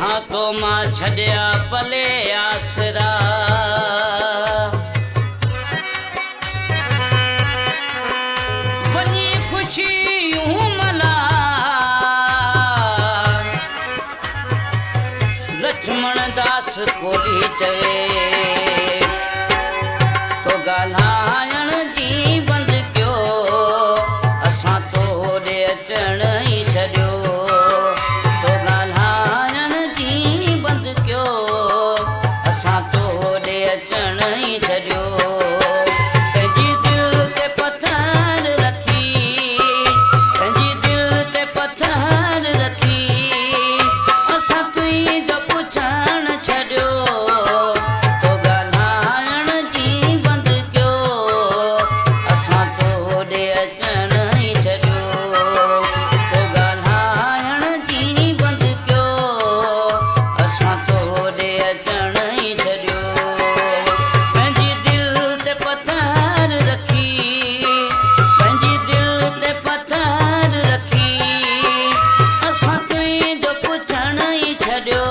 असां तो मां छॾिया पले आसरा वञी ख़ुशियूं मला लक्ष्मण दास कोली चवे तो ॻाल्हाइण जी बंदि कयो असां तोड़े अचण ई छॾियो तो ॻाल्हाइण जी बंदि कयो असां तोड़े अचण ई छॾियो पंहिंजी दिलि ते पथर रखी पंहिंजी दिलि ते पथर रखी असां तुंहिंजो पुछण छॾियो तो ॻाल्हाइण जी बंदि कयो असां तोड़े अचण ई छॾियो तो ॻाल्हाइण जी बंदि कयो असां तोड़े अचण ई छॾियो पंहिंजी दिलि ते पथर रखी पंहिंजी दिलि ते पथर रखी असां तुंहिंजो पुछण ई छॾियो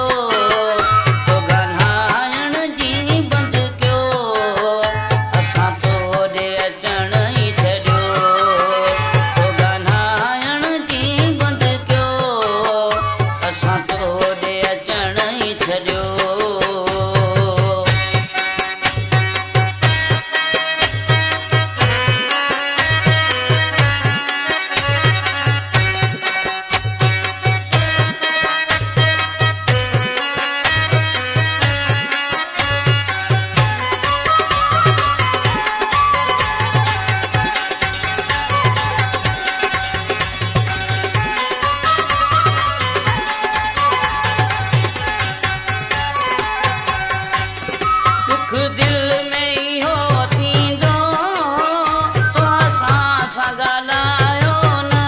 तो ॻाल्हाइण जी बंदि कयो असां तोड़े अचण ई छॾियो तो ॻाल्हाइण जी बंदि कयो असां तोड़े अचण ई छॾियो दुख दिल में इहो थींदो तो असां सां ॻाल्हायो न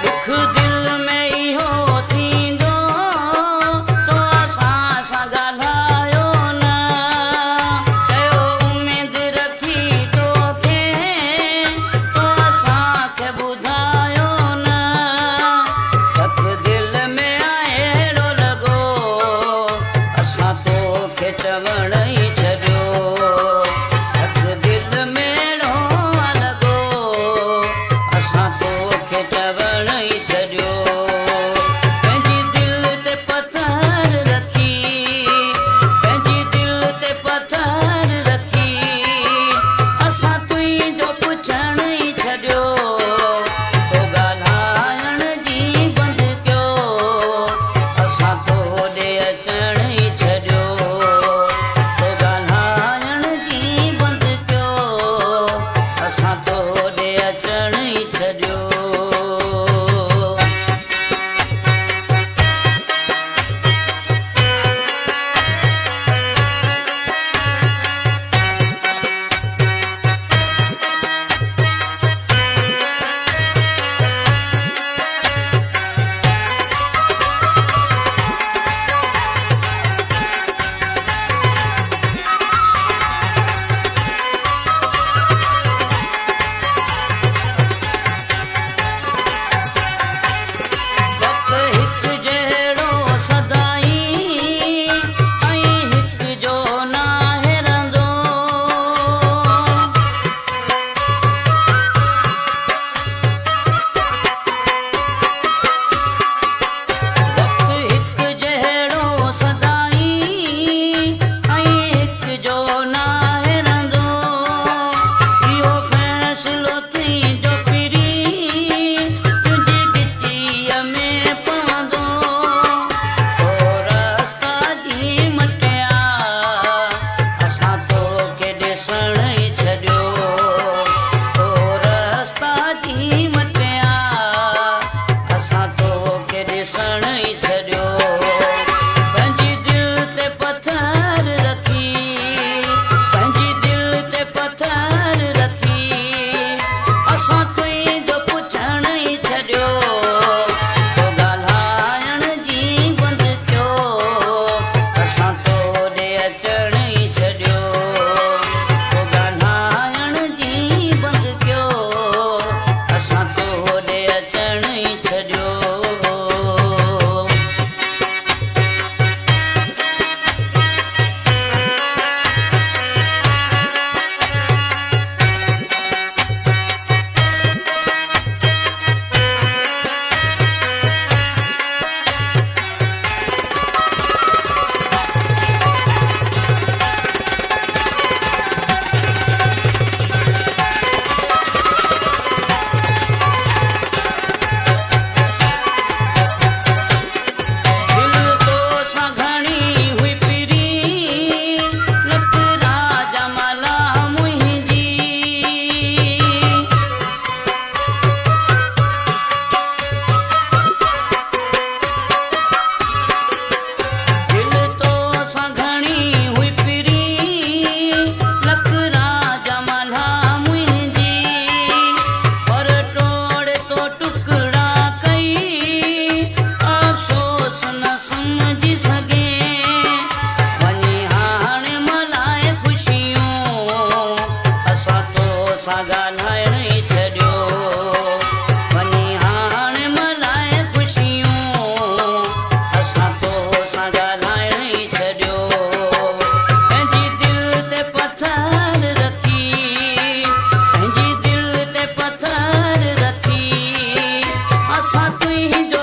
दुख दिल में इहो थींदो तो असां सां ॻाल्हायो न चयो उमेद रखी तोखे तो असांखे ॿुधायो न तक दिल में अहिड़ो लॻो असां तोखे चवण ई छॾियो तक दिल में अहिड़ो लॻो असां तोखे चवण ई छॾियो पंहिंजी दिलि ते पथर रखी पंहिंजी दिलि ते पथर रखी असां तुंहिंजो पुछण ई छॾियो तो ॻाल्हाइण जी बंदि कयो असां तोड़े अचण ई छॾियो तो ॻाल्हाइण जी बंदि कयो असां तोड़े अचण ई छॾियो वक़्त हिकु जहिड़ो सदाई ऐं हिकु जो नाहे रहंदो वक़्त हिकु जहिड़ो सदाई ऐं हिकु जो नाहे रहंदो इहो फ़ैसिलो तुंहिंजो फिरी तुंहिंजी गिचीअ में पवंदो तो रस्ता जी मटिया असां तोखे ॾिसण ई छॾियो तो रस्ता जी मटिया असां तोखे ॾिसण ई छॾियो पंहिंजी दिलि ते पथर रखी पंहिंजी दिलि ते पथर रखी असां तुंहिंजो पुछण ई छॾियो तो ॻाल्हाइण जी बंदि कयो असां तोड़े अचण ई छॾियो तो ॻाल्हाइण ਆਸਾਂ ਤੂੰ ਹੀ